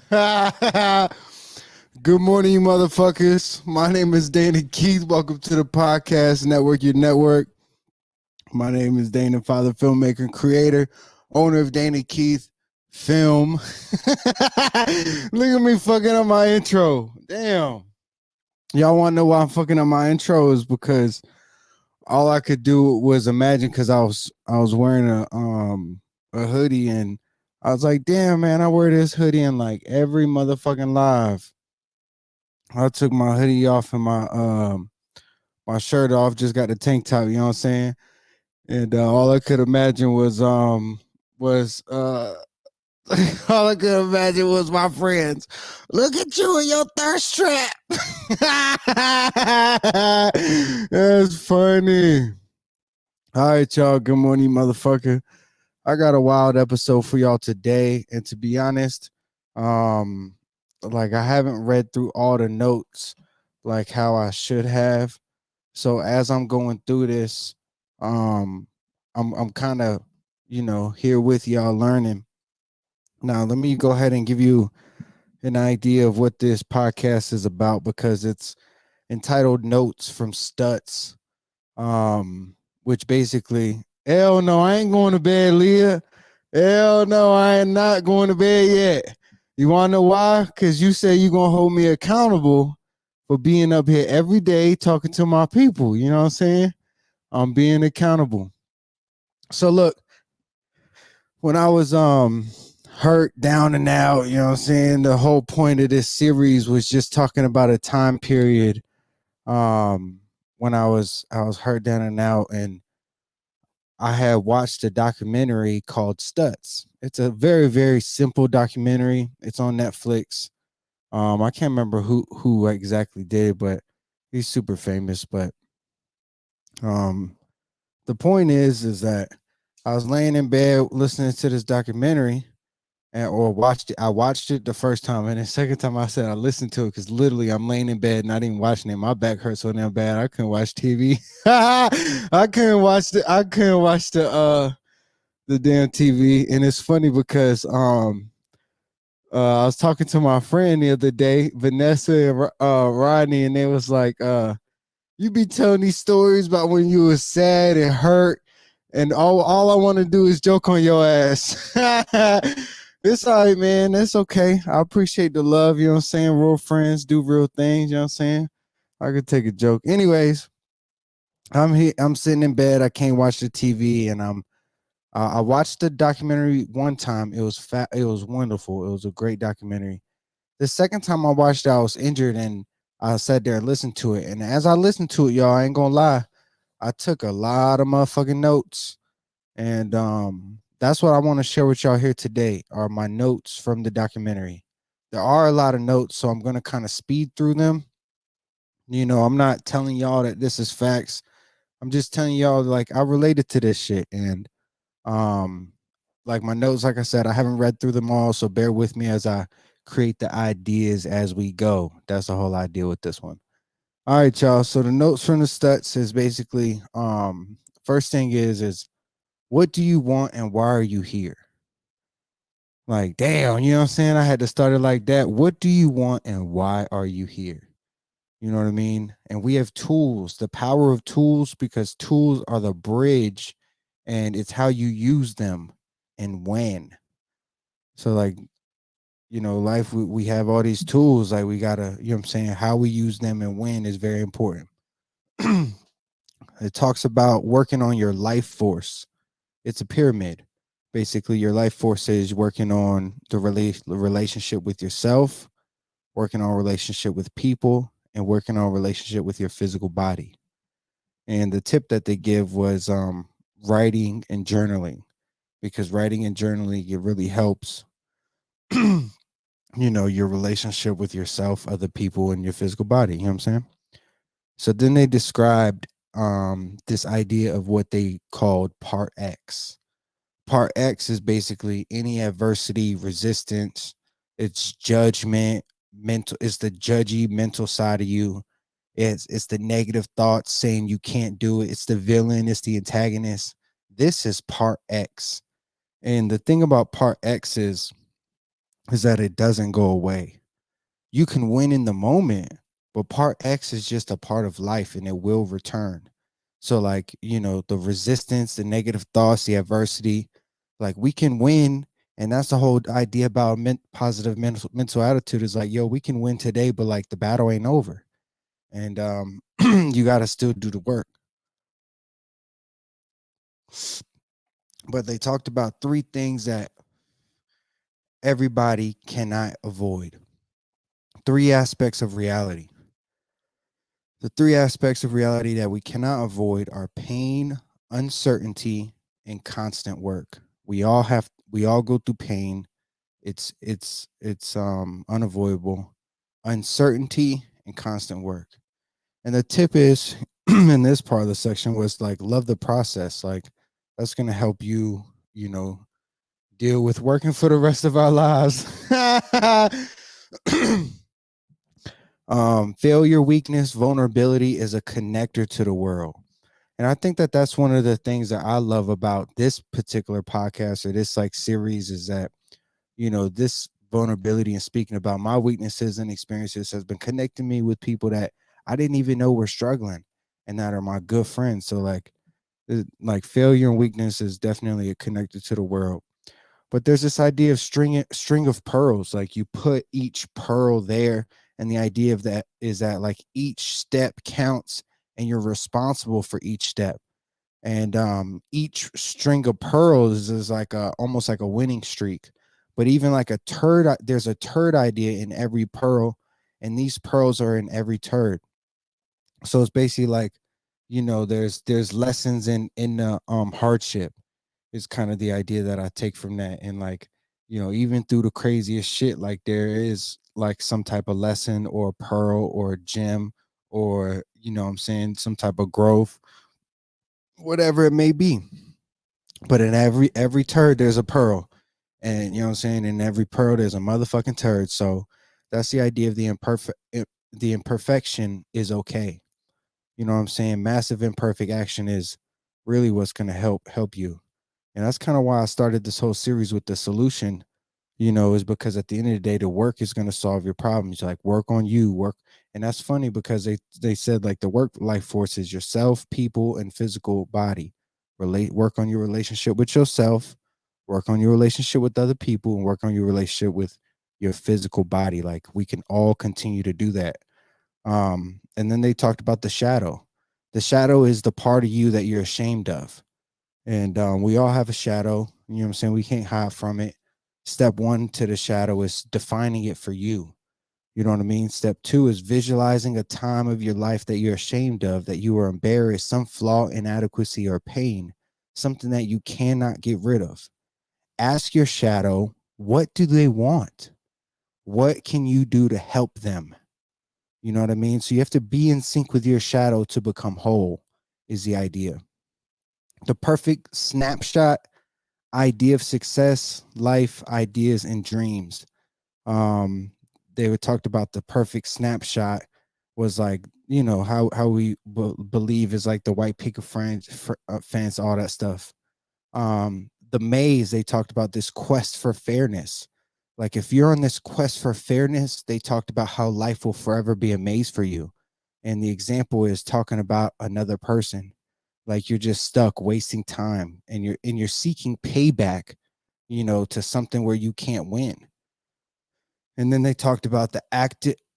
Good morning, you motherfuckers. My name is Dana Keith. Welcome to the podcast network, your network. My name is Dana, father, filmmaker, and creator, owner of Dana Keith Film. Look at me fucking up my intro. Damn. Y'all want to know why I'm fucking up my intro? Is because all I could do was imagine, because I was wearing a hoodie, and I was like, damn man, I wear this hoodie in like every motherfucking live. I took my hoodie off and my shirt off, just got the tank top, you know what I'm saying? And all I could imagine was all I could imagine was my friends. Look at you and your thirst trap. That's funny. All right, y'all. Good morning, motherfucker. I got a wild episode for y'all today. And to be honest, um, like I haven't read through all the notes like how I should have. So as I'm going through this, um, I'm kind of, here with y'all learning. Now, let me go ahead and give you an idea of what this podcast is about, because it's entitled Notes from Stutz. Which basically, hell no, I ain't going to bed, Leah. Hell no, I am not going to bed yet. You want to know why? Because you say you're going to hold me accountable for being up here every day talking to my people. You know what I'm saying? I'm being accountable. So look, when I was hurt, down and out, you know what I'm saying? The whole point of this series was just talking about a time period um when I was hurt, down and out, and I had watched a documentary called Stutz. It's a very, very simple documentary. It's on Netflix. I can't remember who exactly did it, but he's super famous. But um, the point is that I was laying in bed listening to this documentary, or watched it. I watched it the first time, and the second time I said I listened to it because literally I'm laying in bed, not even watching it. My back hurts so damn bad I couldn't watch TV. I couldn't watch the damn TV. And it's funny because I was talking to my friend the other day, Vanessa and Rodney, and they was like, you be telling these stories about when you was sad and hurt, and all I want to do is joke on your ass. It's all right, man. That's okay. I appreciate the love, you know what I'm saying? Real friends do real things, you know what I'm saying? I could take a joke. Anyways, I'm here, I'm sitting in bed, I can't watch the TV, and I watched the documentary one time. It was it was wonderful. It was a great documentary. The second time I watched it, I was injured, and I sat there and listened to it. And as I listened to it, y'all, I ain't gonna lie, I took a lot of motherfucking notes. And that's what I want to share with y'all here today are my notes from the documentary. There are a lot of notes, so I'm gonna kind of speed through them. I'm not telling y'all that this is facts. I'm just telling y'all like I related to this shit. And um, like my notes, like I said, I haven't read through them all, so bear with me as I create the ideas as we go. That's the whole idea with this one. All right, y'all. So the notes from the Stutz is basically first thing is what do you want and why are you here? Like, damn, you know what I'm saying? I had to start it like that. What do you want and why are you here? You know what I mean? And we have tools, the power of tools, because tools are the bridge and it's how you use them and when. So, like, life, we have all these tools. Like, we got to, you know what I'm saying? How we use them and when is very important. It talks about working on your life force. It's a pyramid. Basically, your life force is working on the relationship with yourself, working on relationship with people, and working on relationship with your physical body. And the tip that they give was writing and journaling, because writing and journaling, it really helps your relationship with yourself, other people, and your physical body. You know what I'm saying? So then they described this idea of what they called part X. Part X is basically any adversity, resistance, it's judgment, mental, it's the judgy mental side of you. It's the negative thoughts saying you can't do it. It's the villain, it's the antagonist. This is part X. And the thing about part X is is that it doesn't go away. You can win in the moment, but part X is just a part of life and it will return. So, like, the resistance, the negative thoughts, the adversity, like we can win. And that's the whole idea about positive mental attitude is like, yo, we can win today, but like the battle ain't over. And you got to still do the work. But they talked about three things that everybody cannot avoid, three aspects of reality. The three aspects of reality that we cannot avoid are pain, uncertainty, and constant work. We all go through pain. It's unavoidable. Uncertainty and constant work. And the tip is in this part of the section was like love the process. Like that's gonna help you, you know, deal with working for the rest of our lives. Failure, weakness, vulnerability is a connector to the world. And I think that that's one of the things that I love about this particular podcast or this like series is that, this vulnerability and speaking about my weaknesses and experiences has been connecting me with people that I didn't even know were struggling and that are my good friends. So like failure and weakness is definitely a connector to the world. But there's this idea of string of pearls. Like you put each pearl there, and the idea of that is that like each step counts, and you're responsible for each step. And each string of pearls is like almost like a winning streak. But even like there's a turd idea in every pearl, and these pearls are in every turd. So it's basically like, there's lessons in the hardship is kind of the idea that I take from that. And like, even through the craziest shit, like there is like some type of lesson or a pearl or a gem or, what I'm saying, some type of growth, whatever it may be. But in every turd, there's a pearl. And you know what I'm saying? In every pearl, there's a motherfucking turd. So that's the idea of the imperfection is okay. You know what I'm saying? Massive imperfect action is really what's gonna help you. And that's kind of why I started this whole series with the solution, is because at the end of the day, the work is going to solve your problems. Like work on you, work. And that's funny because they said like the work life force is yourself, people, and physical body. Work on your relationship with yourself, work on your relationship with other people, and work on your relationship with your physical body. Like we can all continue to do that. And then they talked about the shadow. The shadow is the part of you that you're ashamed of. And we all have a shadow. You know what I'm saying? We can't hide from it. Step one to the shadow is defining it for you. You know what I mean? Step two is visualizing a time of your life that you're ashamed of, that you were embarrassed, some flaw, inadequacy, or pain, something that you cannot get rid of. Ask your shadow, what do they want? What can you do to help them? You know what I mean? So you have to be in sync with your shadow to become whole, is the idea. The perfect snapshot idea of success, life, ideas, and dreams. Um, they were talked about the perfect snapshot was like, how we believe is like the white picket fence, all that stuff. The maze, they talked about this quest for fairness. Like if you're on this quest for fairness, they talked about how life will forever be a maze for you. And the example is talking about another person. Like you're just stuck wasting time and you're seeking payback, to something where you can't win. And then they talked about the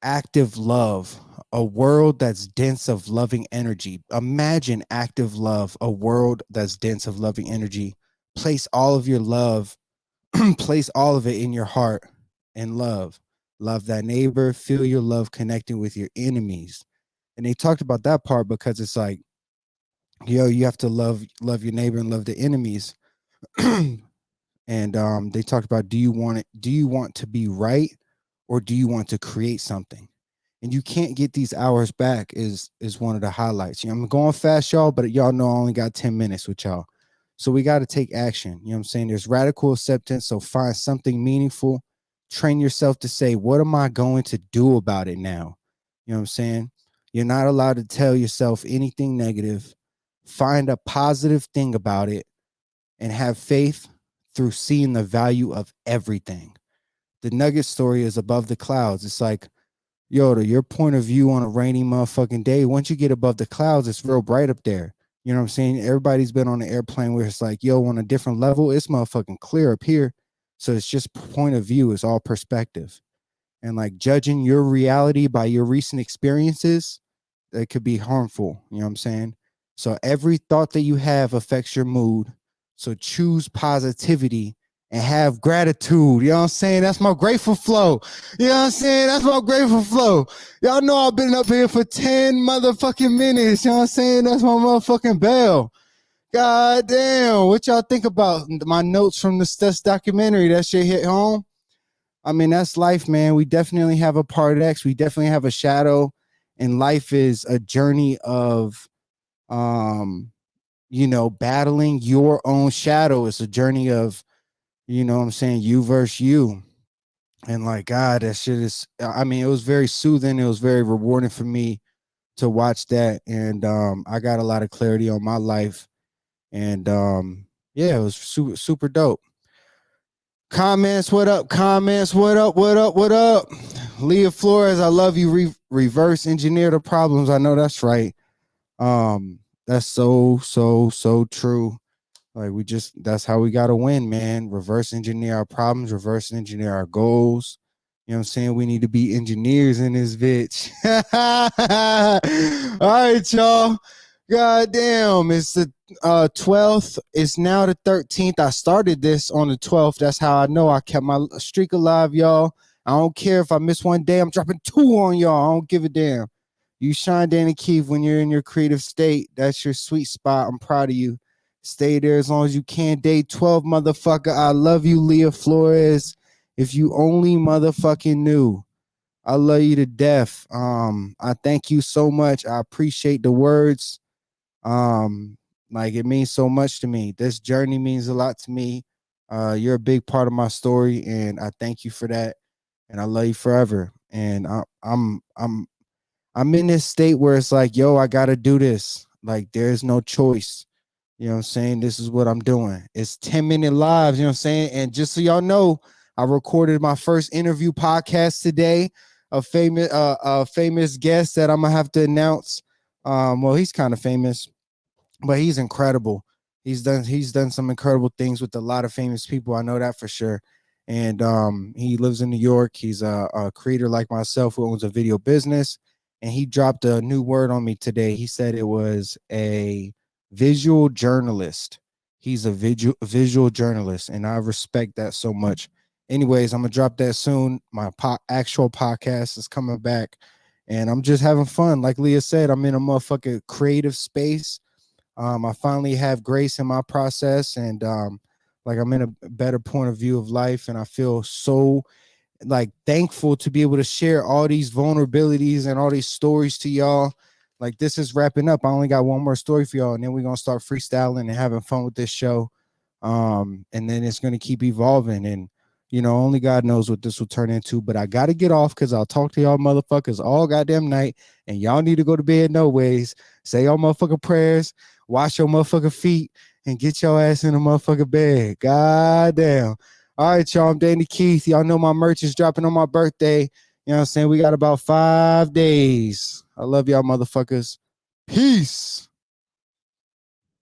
active love, a world that's dense of loving energy. Imagine active love, a world that's dense of loving energy. Place all of your love, place all of it in your heart and love. Love that neighbor, feel your love connecting with your enemies. And they talked about that part because it's like, you have to love your neighbor and love the enemies. And they talked about, do you want to be right or do you want to create something? And you can't get these hours back is one of the highlights. I'm going fast, y'all, but y'all know I only got 10 minutes with y'all. So we got to take action. You know what I'm saying? There's radical acceptance. So find something meaningful. Train yourself to say, what am I going to do about it now? You know what I'm saying? You're not allowed to tell yourself anything negative. Find a positive thing about it and have faith through seeing the value of everything. The nugget story is above the clouds. It's like, yo, to your point of view on a rainy motherfucking day, once you get above the clouds, it's real bright up there. You know what I'm saying? Everybody's been on an airplane where it's like, yo, on a different level, it's motherfucking clear up here. So it's just point of view, it's all perspective. And like judging your reality by your recent experiences, that could be harmful. You know what I'm saying? So every thought that you have affects your mood. So choose positivity and have gratitude. You know what I'm saying? That's my grateful flow. You know what I'm saying? That's my grateful flow. Y'all know I've been up here for 10 motherfucking minutes. You know what I'm saying? That's my motherfucking bell. God damn. What y'all think about my notes from the Stutz documentary? That shit hit home? I mean, that's life, man. We definitely have a part X. We definitely have a shadow. And life is a journey of um, battling your own shadow. It's a journey of, what I'm saying, you versus you. And like, God, that shit is, I mean, it was very soothing. It was very rewarding for me to watch that. And I got a lot of clarity on my life. And yeah, it was super, super dope. Comments, what up? Comments, what up? What up? What up? Leah Flores, I love you. Reverse engineer the problems. I know that's right. That's so true. Like that's how we gotta win, man. Reverse engineer our problems, reverse engineer our goals. You know what I'm saying? We need to be engineers in this bitch. All right, y'all. God damn, it's the 12th. It's now the 13th. I started this on the 12th. That's how I know I kept my streak alive, y'all. I don't care if I miss one day. I'm dropping 2 on y'all. I don't give a damn. You shine, Danny Keith, when you're in your creative state. That's your sweet spot. I'm proud of you. Stay there as long as you can. Day 12, motherfucker. I love you, Leah Flores. If you only motherfucking knew. I love you to death. I thank you so much. I appreciate the words. Like it means so much to me. This journey means a lot to me. You're a big part of my story, and I thank you for that. And I love you forever. And I'm in this state where it's like, yo, I gotta do this. Like there's no choice. You know what I'm saying? This is what I'm doing. It's 10-minute lives, you know what I'm saying? And just so y'all know, I recorded my first interview podcast today. A famous guest that I'm gonna have to announce. Well, he's kind of famous, but he's incredible. He's done some incredible things with a lot of famous people. I know that for sure. And he lives in New York. He's a creator like myself who owns a video business. And he dropped a new word on me today. He said it was a visual journalist. He's a visual journalist, and I respect that so much. Anyways, I'm gonna drop that soon. My actual podcast is coming back, and I'm just having fun. Like Leah said, I'm in a motherfucking creative space. I finally have grace in my process, and like I'm in a better point of view of life, and I feel so like thankful to be able to share all these vulnerabilities and all these stories to y'all. Like this is wrapping up. I only got one more story for y'all, and then we're gonna start freestyling and having fun with this show. And then it's gonna keep evolving, and only God knows what this will turn into. But I gotta get off because I'll talk to y'all motherfuckers all goddamn night, and y'all need to go to bed no ways. Say your motherfucking prayers, wash your motherfucking feet, and get your ass in the motherfucking bed. God damn. All right, y'all. I'm Danny Keith. Y'all know my merch is dropping on my birthday. You know what I'm saying? We got about 5 days. I love y'all motherfuckers. Peace.